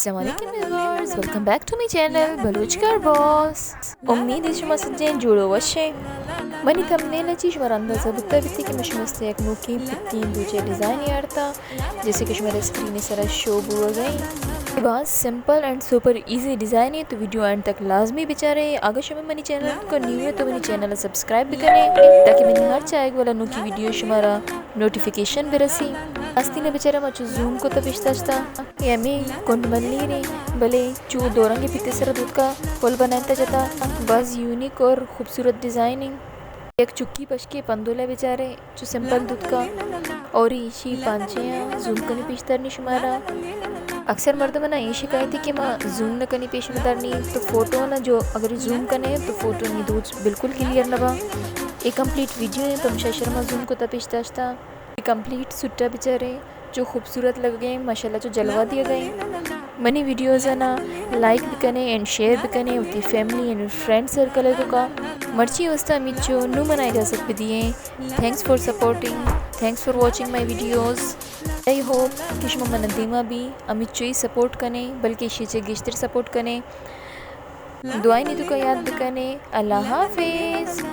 अस्सलामुअलैकुम viewers, welcome back to my channel बलूचकर boss. उम्मीद है शुमा सज्जन जुड़ो वशे मनी थंबनेल अच्छी शुमार अंदाज़ा बुता बिती कि मशमस्ते एक नुकी पित्ती दूचे डिज़ाइन यारता जैसे कि शुमारे स्क्रीन सरा शो बुआ गई. बहुत simple and super easy design है, तो वीडियो एंड तक लाजमी बेचारे. अगर शुमा मनी चैनल को न्यू है तो मनी चैनल सब्सक्राइब भी करें ताकि मैंने हर चाहे वाला नुकी वीडियो शुमारा नोटिफिकेशन भी रसी. आस्तीने बेचारा मचो जूम को तबिश्ता यमी कुंड मल्ली रे भले चू दोरंगे पिते सर दूध का फुल बनाता जाता. बस यूनिक और खूबसूरत डिज़ाइनिंग एक चुक्की पशके पंदोला बेचारे जो सिंपल दूध का और ईशी पांचे जूम कनी पेशदारनी शुमारा. अक्सर मर्द मना ये शिकायत है कि माँ जूम न कनी पेश मदारनी तो फ़ोटो ना जो अगर जूम कने तो फ़ोटो नहीं दूध बिल्कुल क्लियर न बा. एक कंप्लीट वीडियो है तो शर्मा जूम को तपिश दाश्ता कंप्लीट सुट्टा बेचारे जो खूबसूरत लग गए माशाल्लाह जो जलवा दिए गए. मनी वीडियोज़ है ना लाइक भी करें एंड शेयर भी करें उतनी फैमिली एंड फ्रेंड सर्कल का मर्ची वस्ता मिचो नू मना इजाज़त भी दिए. Thanks for supporting, thanks for watching my videos. I hope कि शुमा मन दीमा भी अमित ही सपोर्ट करें बल्कि शीचे गिश्तर सपोर्ट करें. दुआई नहीं तो का याद भी करें. अल्लाह हाफिज़.